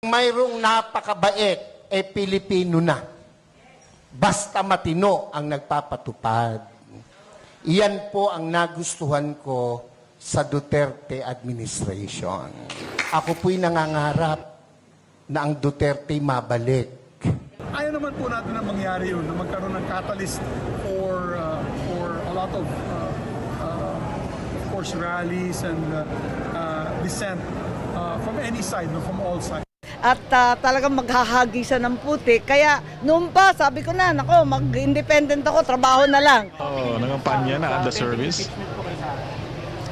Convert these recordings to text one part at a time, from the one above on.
Mayroong napakabait, Pilipino na. Basta matino ang nagpapatupad. Iyan po ang nagustuhan ko sa Duterte administration. Ako po'y nangangarap na ang Duterte mabalik. Ayaw naman po natin na mangyari yun, na magkaroon ng catalyst for a lot of course, rallies and dissent from any side, no, from all sides. At talagang maghahagisan ng puti. Kaya noon pa, sabi ko na, nako, mag-independent ako, trabaho na lang. Oh, nangampanya na at the service.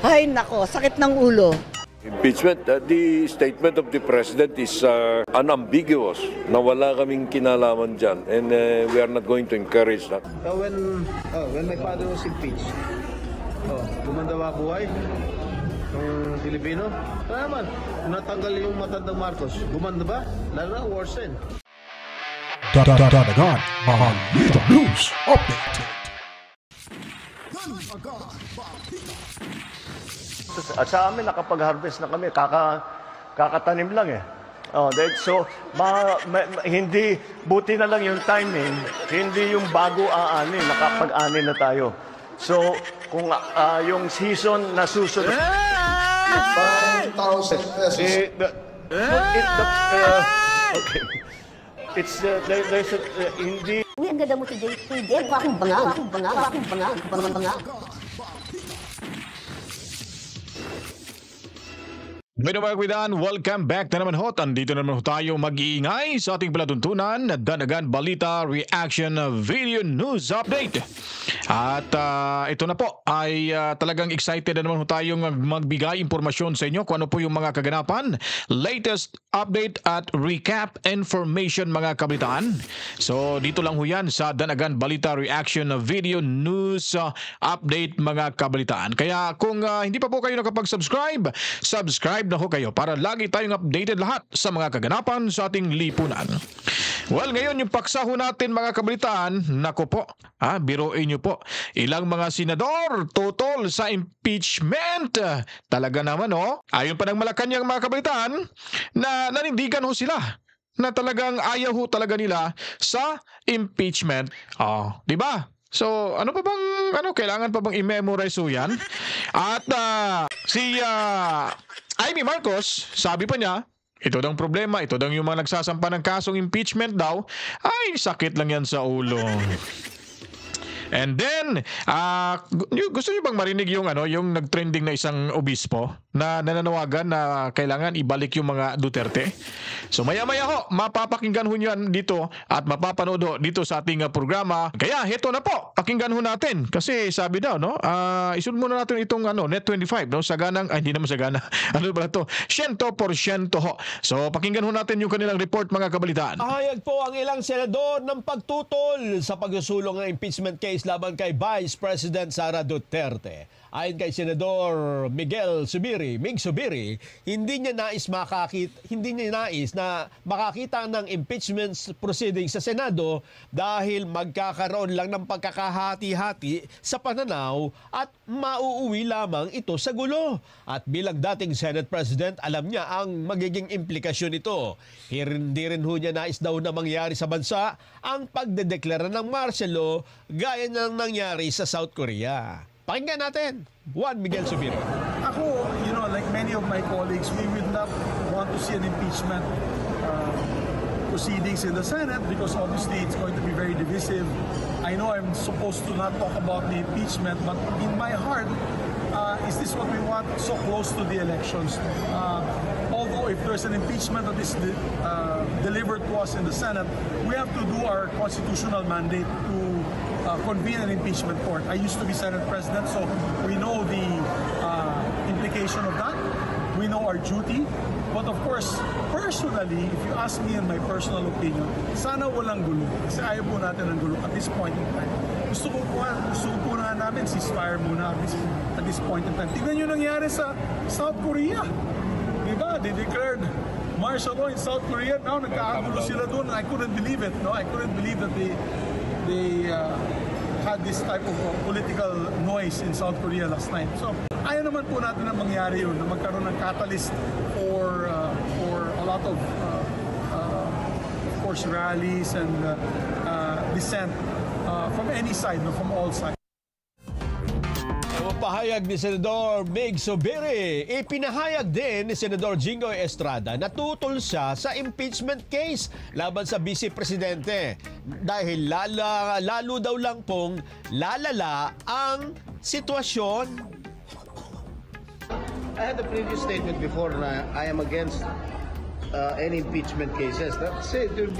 Ay, nako, sakit ng ulo. Impeachment, the statement of the President is unambiguous na wala kaming kinalaman dyan, and we are not going to encourage that. So when my father was impeached, gumanda ba buhay ng Pilipino? Kaya naman, natanggal yung matandang Marcos, gumanda ba? Lalo na, worsen. Danagan Balita News Update. At sa amin, nakapag-harvest na kami, kakatanim lang eh. So, hindi, buti na lang yung timing, hindi yung bago aanin, nakapag-anin na tayo. So, kung yung season na susunod... 5,000 pesos. Hindi... Uy, ang ganda mo today. Hindi, bakong bangang. Mga bagwidan, welcome back na naman ho. Andito na naman ho tayo mag-iingay sa ating palatuntunan na Danagan Balita Reaction Video News Update. At ito na po ay talagang excited na naman ho tayong magbigay impormasyon sa inyo kung ano po yung mga kaganapan, latest update at recap information mga kabalitaan. So dito lang ho yan sa Danagan Balita Reaction Video News Update mga kabalitaan. Kaya kung hindi pa po kayo nakapag-subscribe, subscribe na ho kayo para lagi tayong updated lahat sa mga kaganapan sa ating lipunan. Well, ngayon yung paksa ho natin mga kabalitaan, nako po, biruin nyo po, ilang mga senador tutol sa impeachment. Talaga naman ayon pa ng Malacanang mga kabalitaan na nanindigan ho sila na talagang ayaw ho talaga nila sa impeachment. Di ba? So, ano pa bang, kailangan pa bang i-memorize ho yan? At si Amy Marcos, sabi pa niya, ito daw ang problema, ito daw yung mga nagsasampa ng kasong impeachment daw, ay sakit lang yan sa ulo. And then, gusto niyo bang marinig yung yung nagtrending na isang obispo na nananawagan na kailangan ibalik yung mga Duterte? So maya-maya ho, mapapakinggan ho yan dito at mapapanood ho dito sa ating programa. Kaya heto na po, pakinggan ho natin. Kasi sabi daw, isunod muna natin itong Net25, saganang, hindi naman sagana. Ano ba ito? 100% ho. So pakinggan ho natin yung kanilang report mga kabalitaan. Ahayag po ang ilang senador ng pagtutol sa pagsusulong ng impeachment case laban kay Vice President Sara Duterte. Ayon kay Senador Mig Zubiri, hindi niya nais na makakita ng impeachment proceedings sa Senado dahil magkakaroon lang ng pagkakahati-hati sa pananaw at mauuwi lamang ito sa gulo. At bilang dating Senate President, alam niya ang magiging implikasyon nito. Hindi rin ho niya nais daw na mangyari sa bansa ang pagdedeklara ng martial law gaya ng nangyari sa South Korea. Pakinggan natin, Juan Miguel Zubiri. Ako, like many of my colleagues, we would not want to see an impeachment proceedings in the Senate because obviously it's going to be very divisive. I know I'm supposed to not talk about the impeachment, but in my heart, is this what we want so close to the elections? Although if there's an impeachment that is delivered to us in the Senate, we have to do our constitutional mandate to convene an impeachment court. I used to be Senate President, so we know the implication of that. We know our duty. But of course, personally, if you ask me in my personal opinion, sana walang gulo. Kasi ayaw po natin ng gulo at this point in time. Gusto po na namin ceasefire muna at this point in time. Tignan nyo nangyari sa South Korea. Diba? They declared martial law in South Korea. Now, nagkakagulo sila doon. I couldn't believe it. I couldn't believe that they had this type of political noise in South Korea last night. So, ayaw naman po natin na mangyari yun, na magkaroon ng catalyst for a lot of course, rallies and dissent from any side, no, from all sides. Pahayag ni Senador Mig Zubiri, ipinahayag din ni Senador Jinggoy Estrada na tutol siya sa impeachment case laban sa Vice Presidente dahil lalo daw lang pong lalala ang sitwasyon. I had a previous statement before na I am against any impeachment cases. That's it. It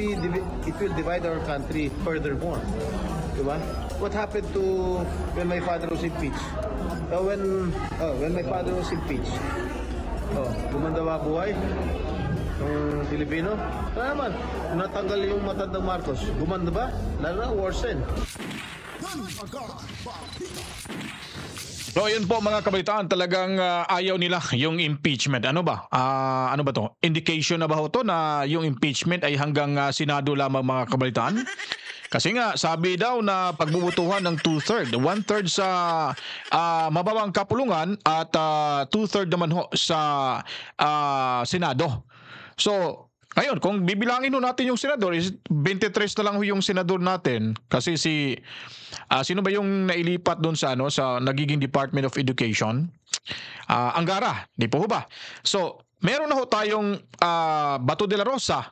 will divide our country furthermore. Diba? What happened to when my father was impeached? When my father was impeached, gumanda ba buhay ng Pilipino? Kaya naman, natanggal yung matandang Marcos. Gumanda ba? Lalo na, worsen. So yun po mga kabalitaan, talagang ayaw nila yung impeachment. Ano ba? Ano ba to? Indication na ba ho to na yung impeachment ay hanggang Senado lamang mga kabalitaan? Kasi nga, sabi daw na pagbubutuhan ng 2/3, 1/3 sa mababang kapulungan at 2/3 naman ho sa Senado. So, ngayon, kung bibilangin ho natin yung senador, 23 na lang ho yung senador natin. Kasi sino ba yung nailipat doon sa nagiging Department of Education? Angara, di po ho ba? So, meron na ho tayong Bato de la Rosa.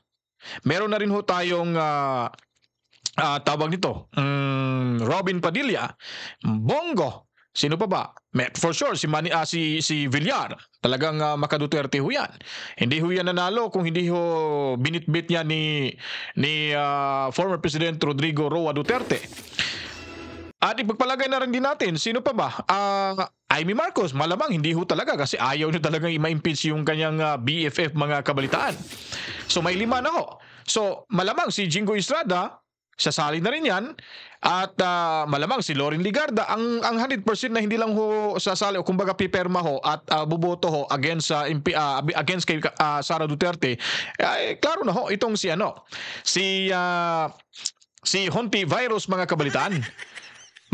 Meron na rin ho tayong tawag nito, Robin Padilla, Bongo, sino pa ba? For sure, si Villar, talagang makaduterte ho yan. Hindi ho yan nanalo kung hindi ho binitbit niya ni former President Rodrigo Roa Duterte. At ipagpalagay na rin din natin, sino pa ba? Amy Marcos, malamang hindi ho talaga kasi ayaw niyo talagang i-impeach yung kanyang BFF mga kabalitaan. So may 5 na ho. So malamang si Jinggoy Estrada, sasali na rin yan. At malamang si Loren Ligarda, ang 100% na hindi lang ho sasali o kumbaga piperma ho at buboto ho against kay Sara Duterte. Klaro na ho itong si Honti Virus mga kabalitaan.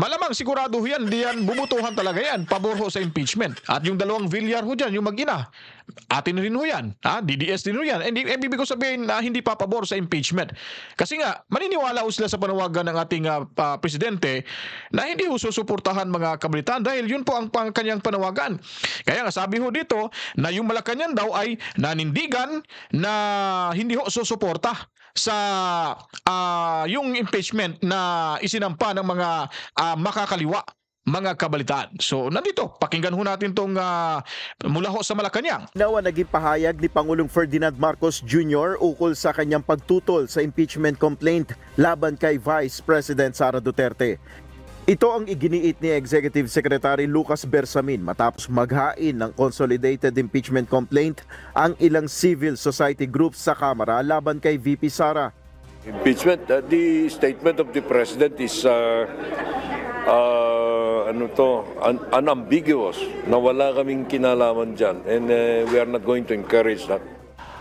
Malamang sigurado ho yan, di yan bumutuhan talaga yan, pabor ho sa impeachment. At yung dalawang Villar ho dyan, yung mag-ina, atin rin ho yan, DDS din ho yan. Ibig ko sabihin na hindi papabor sa impeachment. Kasi nga, maniniwala ho sila sa panawagan ng ating presidente na hindi ho susuportahan mga kabalitaan dahil yun po ang kanyang panawagan. Kaya nga sabi ho dito na yung Malacanang daw ay nanindigan na hindi ho susuporta sa yung impeachment na isinampa ng mga makakaliwa mga kabalitaan. So nandito, pakinggan ho natin tong mula ho sa Malacanang. Nawa naging pahayag ni Pangulong Ferdinand Marcos Jr. ukol sa kanyang pagtutol sa impeachment complaint laban kay Vice President Sara Duterte. Ito ang iginiit ni Executive Secretary Lucas Bersamin matapos maghain ng consolidated impeachment complaint ang ilang civil society groups sa Kamara laban kay VP Sara. Impeachment, the statement of the President is unambiguous na wala kaming kinalaman dyan and we are not going to encourage that.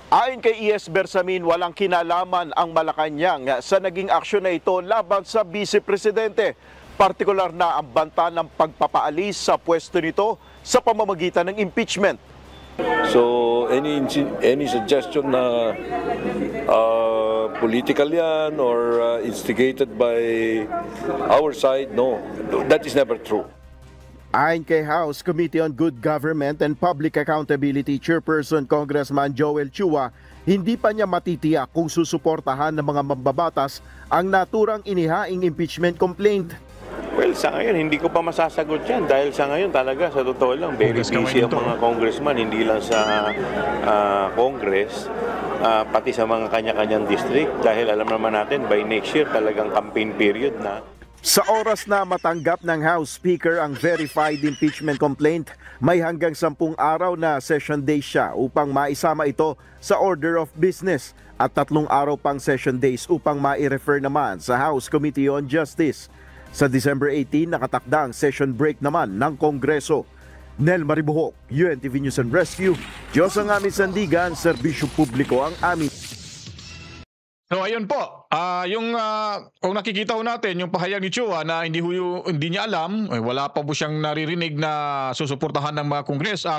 Ayon kay ES Bersamin, walang kinalaman ang Malacanang sa naging aksyon na ito laban sa Vice Presidente. Partikular na ang banta ng pagpapaalis sa pwesto nito sa pamamagitan ng impeachment. So any suggestion na political yan or instigated by our side, no, that is never true. Ayon kay House Committee on Good Government and Public Accountability Chairperson Congressman Joel Chua, hindi pa niya matitiyak kung susuportahan ng mga mambabatas ang naturang inihaing impeachment complaint. Well, sa ngayon, hindi ko pa masasagot yan dahil sa ngayon talaga, sa totoo lang, very busy ang mga congressman, hindi lang sa Congress, pati sa mga kanya-kanyang district dahil alam naman natin, by next year talagang campaign period na. Sa oras na matanggap ng House Speaker ang verified impeachment complaint, may hanggang 10 araw na session days siya upang maisama ito sa order of business at 3 araw pang session days upang mai-refer naman sa House Committee on Justice. Sa December 18, nakatakda ang session break naman ng Kongreso. Nel Maribuhok, UNTV News and Rescue. Diyos ang aming sandigan, serbisyo publiko ang aming So ayun po, kung nakikita ho natin yung pahayag ni Chua na hindi niya alam, wala pa po siyang naririnig na susuportahan ng mga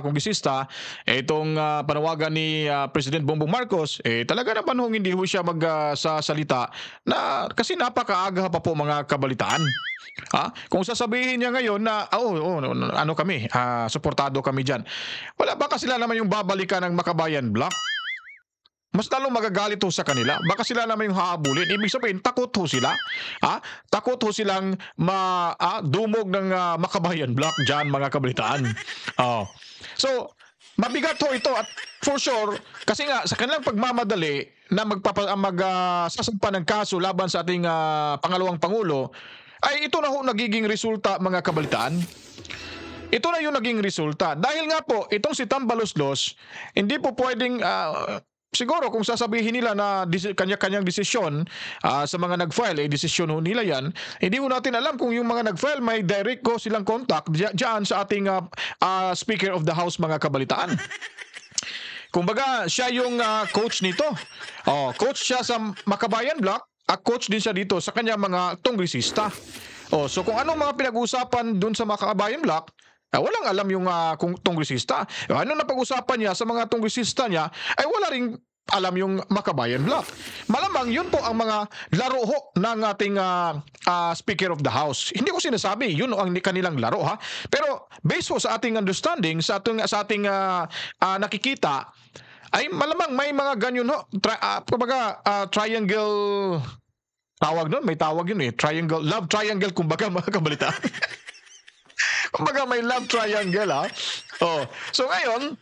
kongresista itong panawagan ni President Bongbong Marcos, talaga naman hong hindi ho siya magsasalita na kasi napakaaga pa po mga kabalitaan. Kung sasabihin niya ngayon na ano kami, suportado kami diyan. Wala baka sila naman yung babalikan ng Makabayan Block? Mas lalong magagalit ho sa kanila. Baka sila naman yung haabulin. Ibig sabihin, takot ho sila. Takot ho silang dumog ng Makabayan Block dyan, mga kabalitaan. So, mabigat ho ito at for sure, kasi nga sa kanilang pagmamadali na magsasampa ng kaso laban sa ating pangalawang Pangulo, ay ito na ho nagiging resulta, mga kabalitaan. Ito na yung naging resulta. Dahil nga po, itong si Tambaloslos, hindi po pwedeng... siguro kung sasabihin nila na kanya-kanyang desisyon sa mga nag-file, desisyon nila yan, hindi mo natin alam kung yung mga nag-file may direct ko silang contact dyan sa ating Speaker of the House, mga kabalitaan. Kumbaga, siya yung coach nito. Coach siya sa Makabayan Block, coach din siya dito sa kanya mga kongresista. So kung anong mga pinag-uusapan dun sa Makabayan Block, walang alam yung kongresista. Ano na pag-usapan niya sa mga kongresista niya, ay wala ring alam yung Makabayan Block. Malamang yun po ang mga laro ho ng ating Speaker of the House. Hindi ko sinasabi, yun ang kanilang laro ha. Pero based po sa ating understanding, sa ating nakikita, ay malamang may mga ganyan ho. Triangle, tawag nun, may tawag yun triangle, love triangle, kumbaga mga kabalita. Kumbaga may love triangle So ngayon,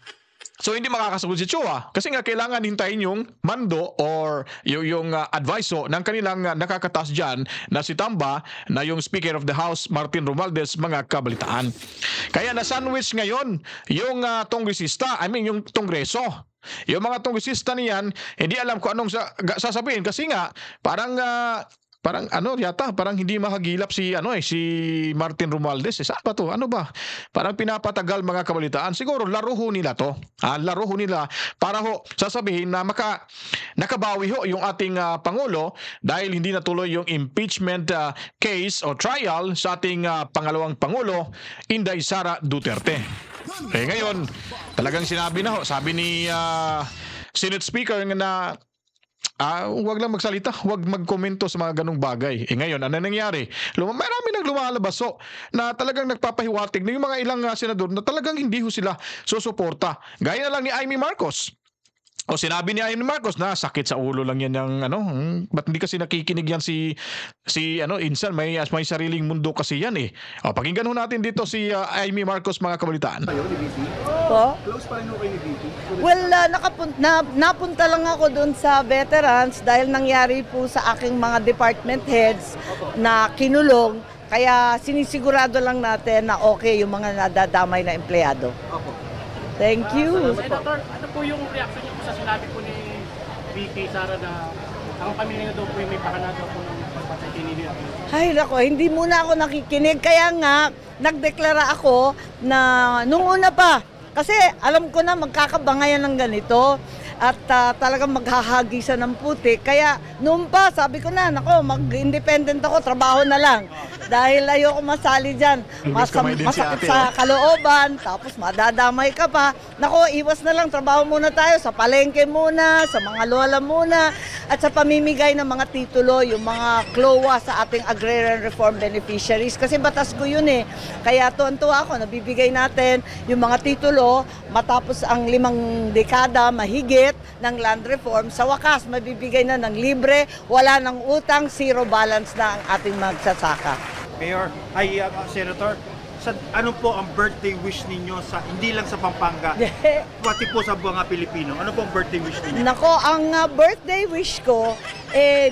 hindi makakasagot si Chua kasi nga kailangan hintayin yung mando or yung advice ng kanilang nakakatas dyan na si Tamba na yung Speaker of the House, Martin Romualdez, mga kabalitaan. Kaya na-sandwich ngayon yung kongresista, yung kongreso. Yung mga kongresista niyan, hindi alam kung anong sasabihin kasi nga parang parang hindi makagilap si Martin Romualdez. Saan ba to? Ano ba? Parang pinapatagal, mga kabalitaan. Siguro laro ho nila to. Laro ho nila para ho sasabihin na nakabawi ho yung ating Pangulo dahil hindi natuloy yung impeachment case o trial sa ating pangalawang Pangulo, Inday Sara Duterte. Ngayon, talagang sabi ni Senate Speaker na huwag lang magsalita, huwag magkomento sa mga ganong bagay. Ngayon, ano nangyari? Marami nang lumalabas na talagang nagpapahiwatig na yung mga ilang senador na talagang hindi ho sila susuporta. Gaya na lang ni Amy Marcos. Sinabi ni Amy Marcos na sakit sa ulo lang yan ng ba't hindi kasi nakikinig yan si Insan, may sariling mundo kasi yan pakinggan ho natin dito si Amy Marcos, mga kabalitaan. Close pa rin ho kayo ni VP? Well, napunta lang ako doon sa veterans dahil nangyari po sa aking mga department heads na kinulong. Kaya sinisigurado lang natin na okay yung mga nadadamay na empleyado. Thank you. Senator, ano po yung reaction niyo sa sinabi po ni VP Sara na ang pamilya daw po yung may pakanado po ng pagpatay kay Nini Aquino? Ay, nako, hindi muna ako nakikinig. Kaya nga, nagdeklara ako na nung una pa. Kasi alam ko na magkakabangayan ng ganito at talagang maghahagisan ng putik. Kaya noon pa, sabi ko na, nako, mag-independent ako, trabaho na lang. Dahil ayoko masali dyan. Masakit sa kalooban, tapos madadamay ka pa. Nako, iwas na lang, trabaho muna tayo sa palengke muna, sa mga lola muna, at sa pamimigay ng mga titulo, yung mga CLOA sa ating Agrarian Reform Beneficiaries. Kasi batas ko yun Kaya tuwan-tuwa ako, nabibigay natin yung mga titulo matapos ang 5 dekada mahigit ng land reform. Sa wakas, mabibigay na ng libre, wala ng utang, zero balance na ang ating magsasaka. Mayor, Senator, ano po ang birthday wish ninyo hindi lang sa Pampanga, pati po sa buong Pilipino? Ano po ang birthday wish ninyo? Nako, ang birthday wish ko,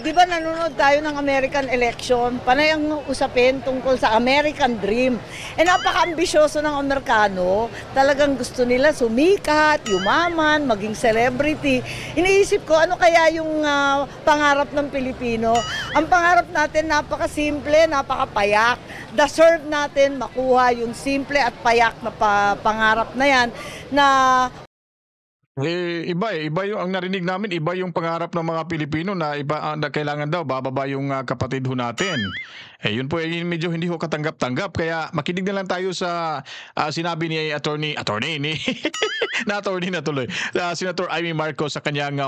di ba nanonood tayo ng American election? Panay ang usapin tungkol sa American dream. Napaka-ambisyoso ng Amerikano. Talagang gusto nila sumikat, yumaman, maging celebrity. Iniisip ko, ano kaya yung pangarap ng Pilipino? Ang pangarap natin, napaka-simple, napaka-payak. Deserve natin makuha yung simple at payak na pangarap na yan na Iba yung ang narinig namin, iba yung pangarap ng mga Pilipino na iba na kailangan daw bababa yung kapatid ho natin. Yun po medyo hindi ho katanggap-tanggap kaya makinig na lang tayo sa sinabi ni attorney ni attorney na tuloy. Senator Amy Marcos sa kanyang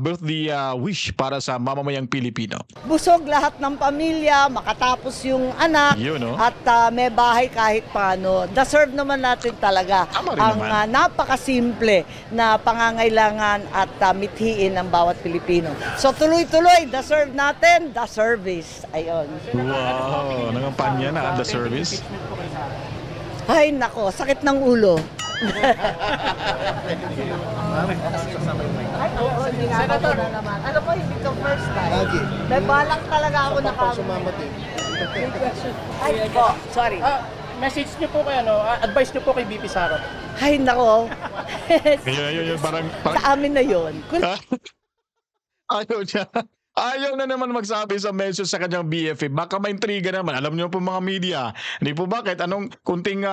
birthday wish para sa mamamayang Pilipino. Busog lahat ng pamilya, makatapos yung anak, at may bahay kahit paano. Deserve naman natin talaga ang napakasimple na pangangailangan at mithiin ng bawat Pilipino. So tuloy-tuloy, deserve natin, the service. Ayun. Wow, nangampanya na the service. Ay nako, sakit ng ulo. Senator na naman. Ano po, hindi ko first time. May balak talaga ako na Ay po, sorry. Message niyo po kay advice niyo po kay VP Sara. Ay nako. Yun, parang sa amin na yun. Ayaw na naman magsabi sa message sa kanyang BFF. Baka maintriga naman. Alam niyo po mga media. Hindi po ba kahit anong kunting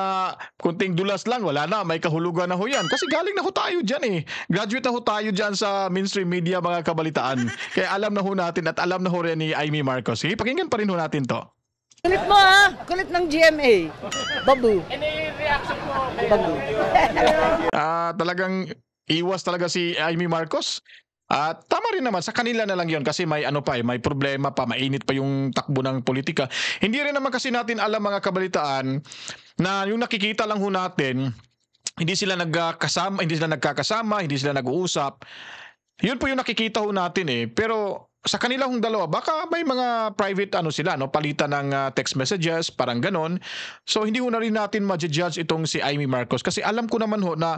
dulas lang, wala na. May kahulugan na ho yan. Kasi galing na ho tayo dyan eh. Graduate na ho tayo dyan sa mainstream media mga kabalitaan. Kaya alam na ho natin at alam na ho rin ni Amy Marcos. Sige, pakinggan pa rin ho natin to. Kulit mo kulit ng GMA. Babu. Any reaction mo? Babu. Talagang iwas talaga si Amy Marcos. At tama rin naman, sa kanila na lang yon kasi may may problema pa, mainit pa yung takbo ng politika. Hindi rin naman kasi natin alam mga kabalitaan na yung nakikita lang ho natin, hindi sila nagkakasama, hindi sila nag-uusap. Yun po yung nakikita ho natin pero sa kanila hong dalawa, baka may mga private sila, palitan ng text messages, parang ganon. So hindi ho na rin natin ma-judge itong si Amy Marcos kasi alam ko naman ho na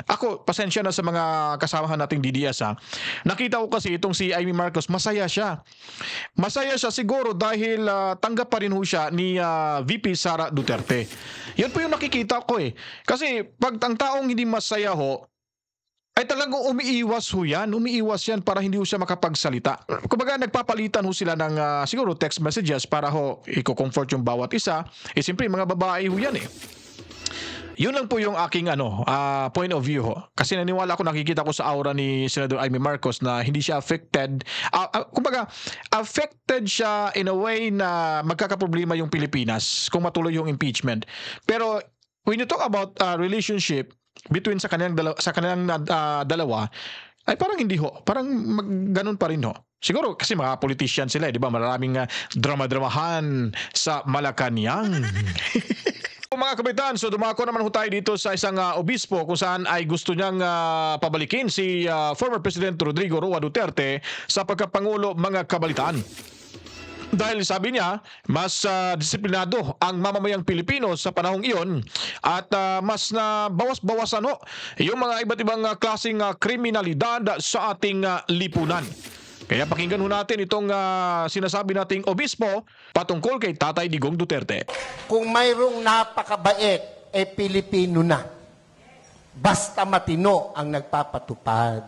ako, pasensya na sa mga kasamahan nating DDS nakita ko kasi itong si Amy Marcos, masaya siya. Masaya siya siguro dahil tanggap pa rin ho siya ni VP Sara Duterte. Yun po yung nakikita ko Kasi pag ang taong hindi masaya ho, ay talagang umiiwas yan para hindi ho siya makapagsalita. Kumbaga nagpapalitan ho sila ng siguro text messages para ho i-comfort yung bawat isa. Siyempre mga babae ho yan Yun lang po yung aking point of view ho. Kasi naniwala ako, nakikita ko sa aura ni Senator Amy Marcos na hindi siya affected. Kumbaga affected siya in a way na magkakaproblema yung Pilipinas kung matuloy yung impeachment. Pero when you talk about relationship between sa kanilang dalawa, ay parang hindi ho. Parang ganun pa rin ho. Siguro kasi mga politician sila, di ba? Maraming drama-dramahan sa Malacanang. Mga kapitan, so dumako naman ho tayo dito sa isang obispo kung saan ay gusto niyang pabalikin si former President Rodrigo Roa Duterte sa pagkapangulo mga kabalitaan. Dahil sabi niya, mas disiplinado ang mamamayang Pilipino sa panahong iyon at mas na bawas-bawasan yung mga iba't ibang klaseng kriminalidad sa ating lipunan. Kaya pakinggan ho natin itong sinasabi nating obispo patungkol kay Tatay Digong Duterte. Kung mayroong napakabait, Pilipino na. Basta matino ang nagpapatupad.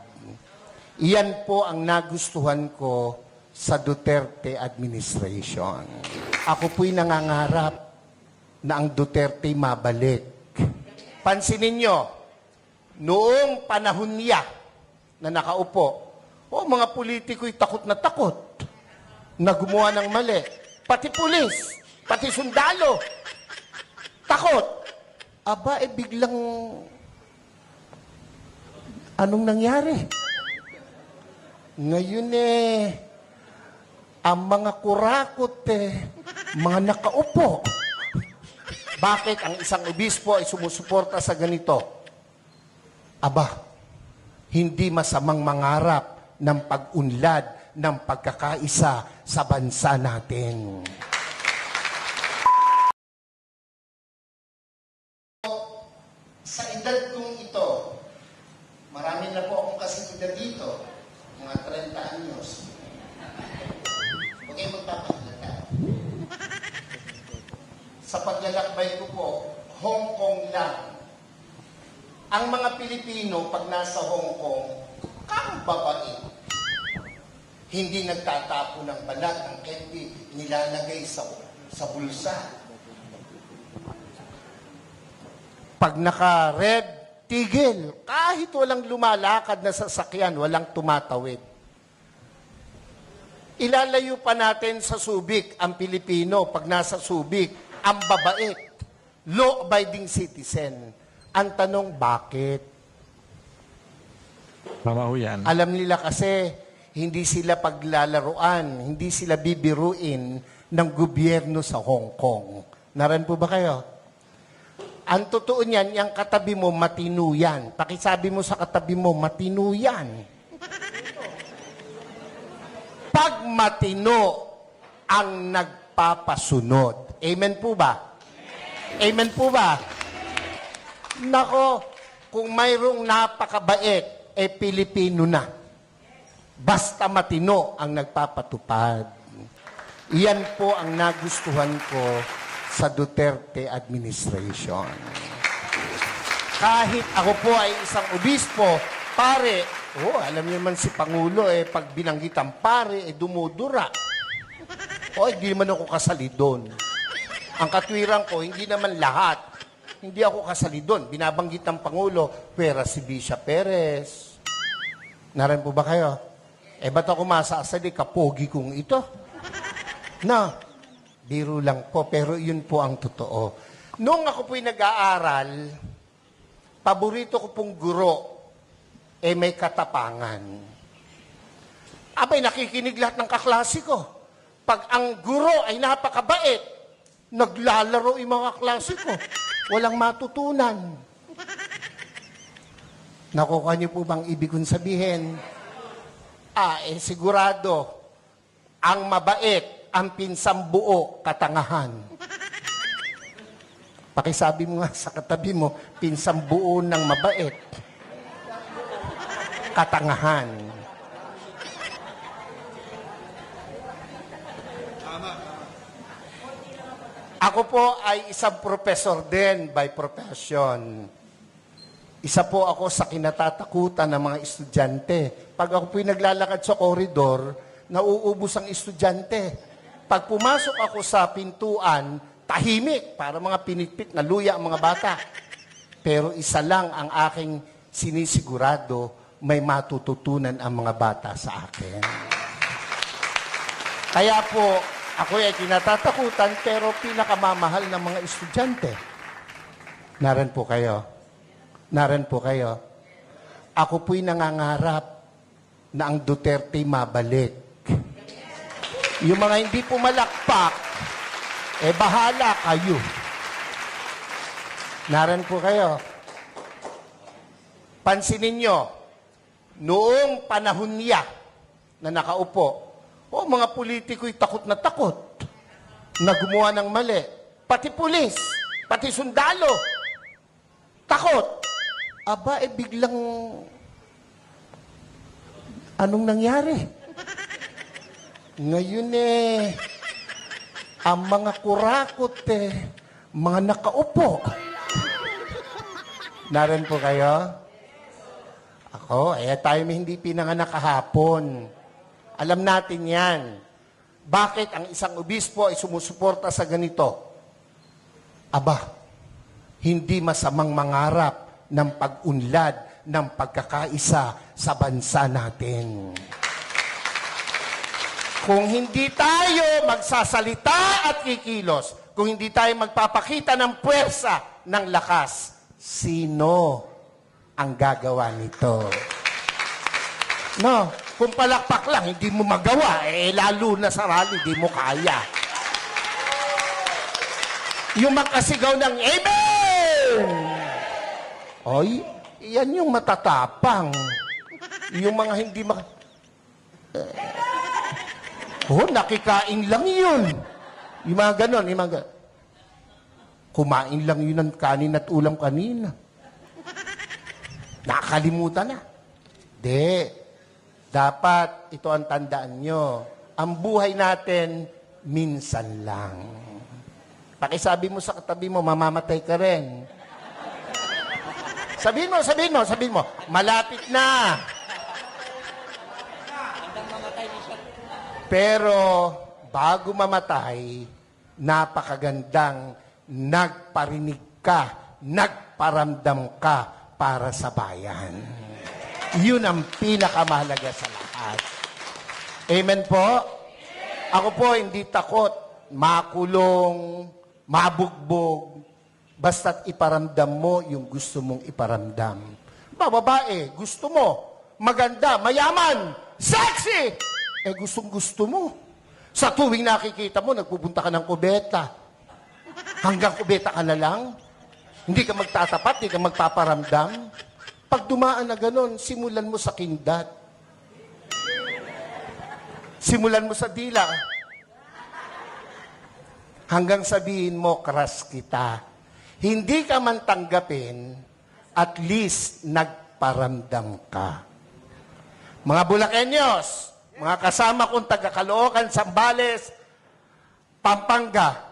Iyan po ang nagustuhan ko sa Duterte administration. Ako po'y nangangarap na ang Duterte mabalik. Pansinin nyo, noong panahon niya na nakaupo, mga politiko'y takot na gumawa ng mali. Pati pulis, pati sundalo, takot. Aba, biglang anong nangyari? Ngayon ang mga kurakot mga nakaupo. Bakit ang isang obispo ay sumusuporta sa ganito? Aba, hindi masamang mangarap ng pag-unlad ng pagkakaisa sa bansa natin. Sa edad kong ito, marami na po akong kasigida dito, mga 30 anyos. Huwag kayo magpapakita. Sa paglalakbay ko po, Hong Kong lang. Ang mga Pilipino, pag nasa Hong Kong, kang babae. Hindi nagtatapo ng balat ng candy, nilalagay sa bulsa. Pag naka-red tigil. Kahit walang lumalakad na sasakyan, walang tumatawid. Ilalayo pa natin sa Subic ang Pilipino pag nasa Subic, ang babait, law-abiding citizen. Ang tanong, bakit? Tama ho yan. Alam nila kasi, hindi sila paglalaruan, hindi sila bibiruin ng gobyerno sa Hong Kong. Naran po ba kayo? Ang totoo niyan, yung katabi mo, matino yan. Pakisabi mo sa katabi mo, matino yan. Pag matino ang nagpapasunod. Amen po ba? Amen po ba? Nako, kung mayroong napakabait, Pilipino na. Basta matino ang nagpapatupad. Iyan po ang nagustuhan ko sa Duterte administration. Kahit ako po ay isang obispo, pare, alam niyo naman si Pangulo, pag binanggit ang pare, dumudura. Hindi naman ako kasali doon. Ang katwiran ko, hindi naman lahat. Hindi ako kasali doon. Binabanggit ng Pangulo, pera si Bishop Perez. Naran po ba kayo? Ba't ako masasali? Kapogi kong ito. Na, biro lang po, pero yun po ang totoo. Noong ako po'y nag-aaral, paborito ko pong guro, may katapangan. Abay, nakikinig lahat ng kaklase ko. Pag ang guro ay napakabait, naglalaro yung mga klase ko. Walang matutunan. Nakuha niyo po bang ibig kong sabihin? Sigurado, ang mabait, ang pinsang buo, katangahan. Pakisabi mo nga sa katabi mo, pinsang buo ng mabait, katangahan. Ako po ay isang professor din by profession. Isa po ako sa kinatatakutan ng mga estudyante. Pag ako po'y naglalakad sa koridor, nauubos ang estudyante. Pag pumasok ako sa pintuan, tahimik, para mga pinitpit na luya ang mga bata. Pero isa lang ang aking sinisigurado, may matututunan ang mga bata sa akin. Kaya po, ako ay kinatatakutan, pero pinakamamahal ng mga estudyante. Naran po kayo. Naran po kayo. Ako po'y nangangarap na ang Duterte mabalik. Yung mga hindi pumalakpak, bahala kayo. Naran po kayo. Pansinin nyo, noong panahon niya na nakaupo, mga politiko'y takot na takot na gumawa ng mali. Pati pulis, pati sundalo, takot. Aba, biglang, anong nangyari? Ngayon ang mga kurakot mga nakaupo. Naran po kayo? Ako, tayo may hindi pinanganak kahapon. Alam natin yan. Bakit ang isang obispo ay sumusuporta sa ganito? Aba, hindi masamang mangarap ng pag-unlad ng pagkakaisa sa bansa natin. Kung hindi tayo magsasalita at kikilos, kung hindi tayo magpapakita ng puwersa, ng lakas, sino ang gagawa nito? No, kung palakpak lang, hindi mo magawa, lalo na sa rally, hindi mo kaya. Yung makasigaw ng Amen! Oy, yan yung matatapang. Yung mga hindi nakikain lang yun. Yung mga ganon, kumain lang yun ng kanin at ulam kanina. Nakalimutan na. Dapat, ito ang tandaan nyo, ang buhay natin, minsan lang. Pakisabi mo sa katabi mo, mamamatay ka rin. Sabihin mo, malapit na. Pero, bago mamatay, napakagandang nagparinig ka, nagparamdam ka, para sa bayan. Yun ang pinakamahalaga sa lahat. Amen po? Ako po hindi takot makulong, mabugbog, basta't iparamdam mo yung gusto mong iparamdam. Babae, gusto mo, maganda, mayaman, sexy! Gustong-gusto mo. Sa tuwing nakikita mo, nagpupunta ka ng kubeta. Hanggang kubeta ka na lang. Hindi ka magtatapat, hindi ka magpaparamdam. Pag dumaan na ganun, simulan mo sa kindat. Simulan mo sa dila. Hanggang sabihin mo, crush kita. Hindi ka man tanggapin, at least nagparamdam ka. Mga Bulakenyos, mga kasama kong taga-Caloocan, Zambales, Pampanga,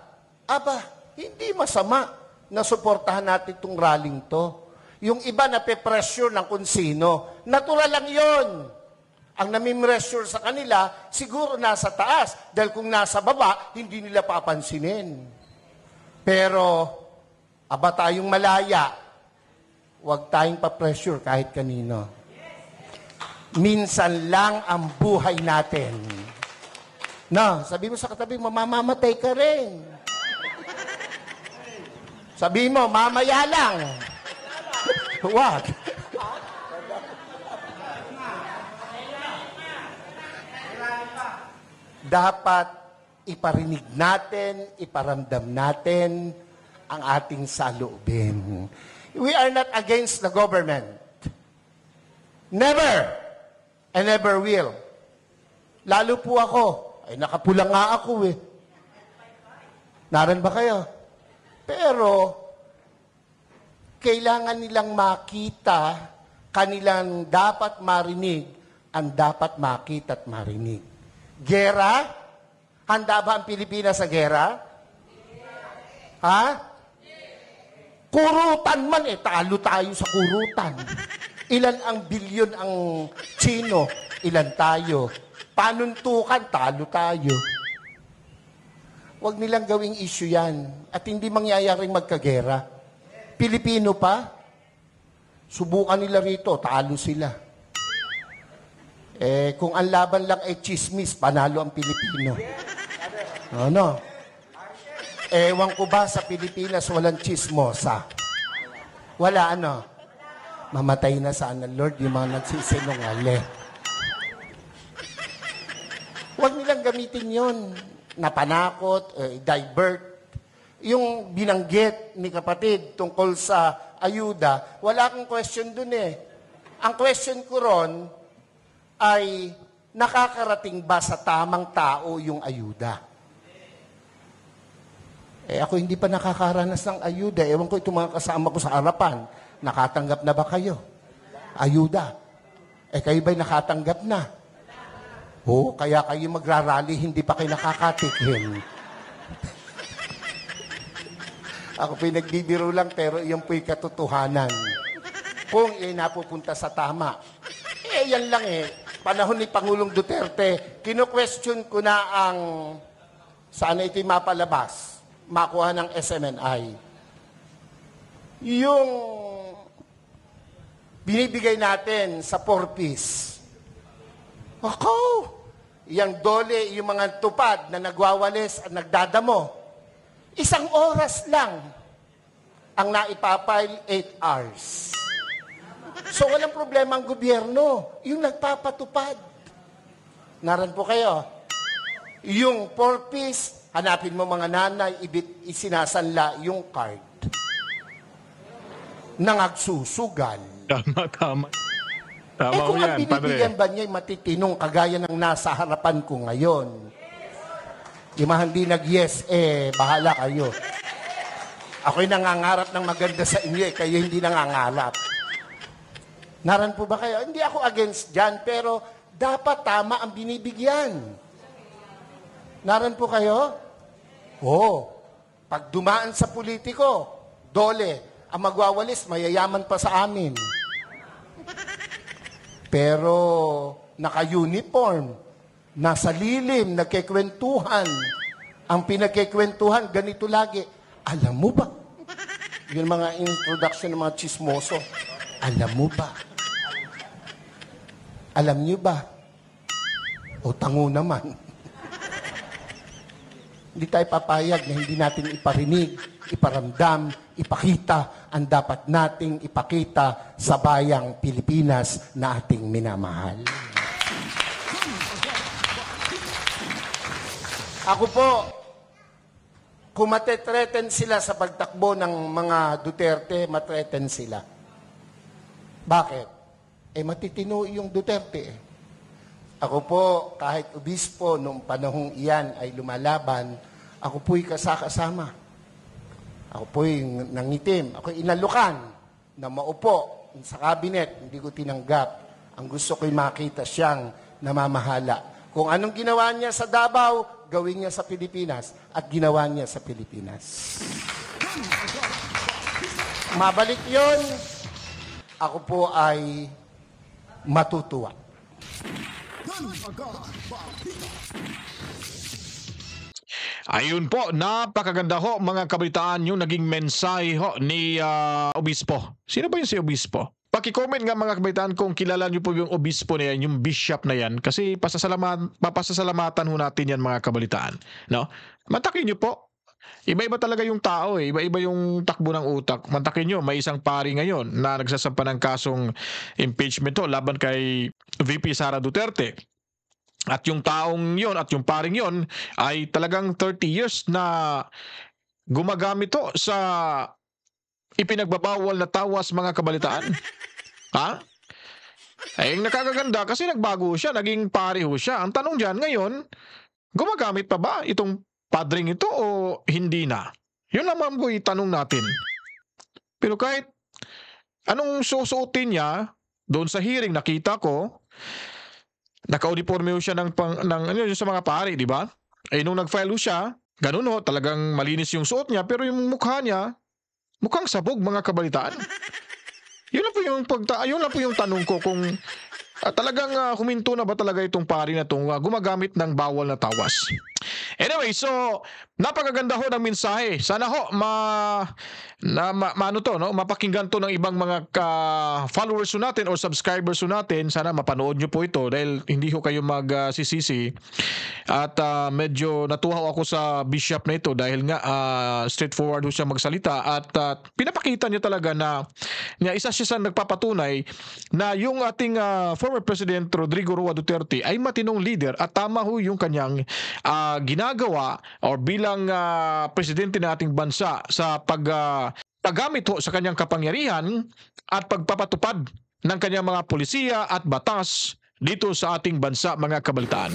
hindi masama na suportahan natin itong rallying to. Yung iba na pe-pressure ng kung sino, natural lang yon. Ang nami-pressure sa kanila, siguro nasa taas. Dahil kung nasa baba, hindi nila papansinin. Pero, tayong malaya, huwag tayong pa-pressure kahit kanino. Minsan lang ang buhay natin. Sabi mo sa katabi, mamamatay ka rin. Sabi mo, mamaya lang. What? Dapat iparinig natin, iparamdam natin ang ating saloobin. We are not against the government. Never! And never will. Lalo po ako. Nakapula nga ako eh. Naran ba kayo? Pero, kailangan nilang makita, kanilang dapat marinig, ang dapat makita at marinig. Gera? Handa ba ang Pilipinas sa gera? Ha? Kurutan man talo tayo sa kurutan. Ilan ang bilyon ang Chino, ilan tayo. Panuntukan, talo tayo. Huwag nilang gawing issue yan. At hindi mangyayaring magkagera. Pilipino pa, subukan nila rito, talo sila. Kung ang laban lang ay chismis, panalo ang Pilipino. Ano? Ewan ko ba sa Pilipinas walang chismosa? Wala Mamatay na sana, Lord, yung mga nagsisinungaling. Huwag nilang gamitin yon. Napanakot, divert. Yung binanggit ni kapatid tungkol sa ayuda, wala akong question dun Ang question ko ron ay nakakarating ba sa tamang tao yung ayuda? Ako hindi pa nakakaranas ng ayuda. Ewan ko itong mga kasama ko sa harapan. Nakatanggap na ba kayo? Ayuda. Kayo ba'y nakatanggap na? Kaya kayo magrarally, hindi pa kayo nakakatikim. Ako pinagbibiro lang, pero iyon po'y katotohanan. Kung napupunta sa tama. Yan lang Panahon ni Pangulong Duterte, kino-question ko na ang sana ito'y mapalabas, makuha ng SMNI. Yung binibigay natin sa 4-piece. Yung dole, yung mga tupad na nagwawalis at nagdadamo. 1 oras lang ang naipapile 8 hours. So walang problema ang gobyerno. Yung nagpapatupad. Naran po kayo. Yung 4-piece, hanapin mo mga nanay, isinasanla yung card. Nangagsusugal. Tama. Kung ang binibigyan ba niya matitinong kagaya ng nasa harapan ko ngayon, yung mga hindi nag-yes, bahala kayo. Ako'y nangangarap ng maganda sa inyo, kayo hindi nangangarap. Naran po ba kayo? Hindi ako against dyan, pero dapat tama ang binibigyan. Naran po kayo? Pag dumaan sa politiko, dole, ang magwawalis, mayayaman pa sa amin. Pero naka-uniform, nasa lilim, nagkikwentuhan. Ang pinagkikwentuhan, ganito lagi. Alam mo ba? Yung mga introduction ng mga chismoso. Alam mo ba? Alam niyo ba? O tango naman. Hindi tayo papayag na hindi natin iparinig, iparamdam, ipakita ang dapat nating ipakita sa bayang Pilipinas na ating minamahal. Ako po, kung matetreten sila sa pagtakbo ng mga Duterte, matreten sila. Bakit? Matitino yung Duterte. Ako po, kahit obispo, noong panahong iyan ay lumalaban, ako po'y kasama. Ako po'y nangitim. Ako'y inalukan na maupo sa kabinet. Hindi ko tinanggap. Ang gusto ko'y makita siyang namamahala. Kung anong ginawa niya sa Davao, gawin niya sa Pilipinas. At ginawa niya sa Pilipinas. Mabalik yon, ako po ay matutuwa. Ayun po, napakaganda ho mga kabalitaan yung naging mensahe ho ni Obispo. Sino ba yung si Obispo? Paki-comment nga mga kabalitaan kung kilala niyo po yung Obispo na yan, yung bishop na yan. Kasi papasalamatan ho natin yan mga kabalitaan. No? Mantakin niyo po. Iba-iba talaga yung tao eh. Iba-iba yung takbo ng utak. Mantakin nyo, may isang pari ngayon na nagsasampa ng kasong impeachment ho laban kay VP Sara Duterte. At yung taong yon at yung paring yon ay talagang 30 years na gumagamit to sa ipinagbabawal na tawas mga kabalitaan. Ha? Ay nakakaganda kasi nagbago siya, naging pari ho siya. Ang tanong diyan ngayon, gumagamit pa ba itong padring ito o hindi na? Yun naman po itanong natin. Pero kahit anong susuotin niya, doon sa hearing nakita ko, naka-uniforme siya ng sa mga pari, di ba? Nung nag-file siya, ganun ho, talagang malinis yung suot niya, pero yung mukha niya, mukhang sabog mga kabalitaan. Yun lang po yung tanong ko kung talagang huminto na ba talaga itong pari na itong gumagamit ng bawal na tawas. Anyway, so napakaganda ho ng mensahe. Sana ho mapakinggan to ng ibang mga followers ho natin or subscribers ho natin. Sana mapanood nyo po ito dahil hindi ho kayo magsisisi. At medyo natuwa ako sa bishop na ito dahil nga straightforward ho siya magsalita at pinapakita niya talaga na isa siya sa nagpapatunay na yung ating former President Rodrigo Roa Duterte ay matinong leader at tama ho yung kanyang ginagawa or bilang presidente ng ating bansa sa paggamit ho sa kanyang kapangyarihan at pagpapatupad ng kanyang mga polisiya at batas dito sa ating bansa mga kabalitaan.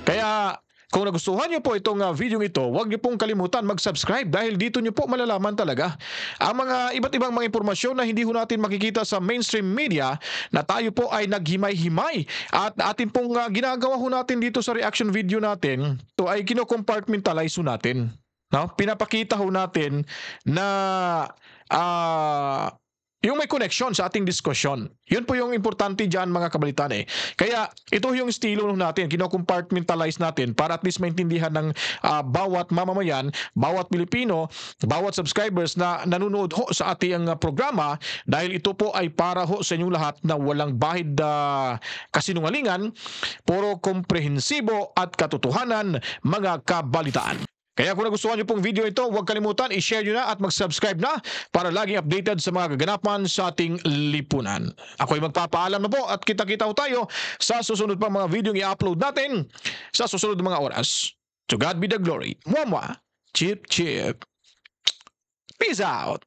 Kaya kung nagustuhan niyo po itong video ito, huwag niyo pong kalimutan mag-subscribe dahil dito niyo po malalaman talaga ang mga iba't ibang mga impormasyon na hindi ho natin makikita sa mainstream media na tayo po ay naghimay-himay at atin pong ginagawa ho natin dito sa reaction video natin, to ay kino-compartmentalize ho natin. No? Pinapakita ho natin na yung may connection sa ating diskusyon. Yun po yung importante dyan mga kabalitaan eh. Kaya ito yung estilo natin, kino-compartmentalize natin para at least maintindihan ng bawat mamamayan, bawat Pilipino, bawat subscribers na nanonood ho sa ating programa dahil ito po ay para ho sa inyong lahat na walang bahid kasinungalingan, puro komprehensibo at katotohanan mga kabalitaan. Kaya kung nagustuhan niyo pong video ito, huwag kalimutan, i-share nyo na at mag-subscribe na para laging updated sa mga kaganapan sa ating lipunan. Ako'y magpapaalam na po at kita-kita ho tayo sa susunod pang mga video i-upload natin sa susunod mga oras. To God be the glory. Mwah mwah. Chip chip. Peace out.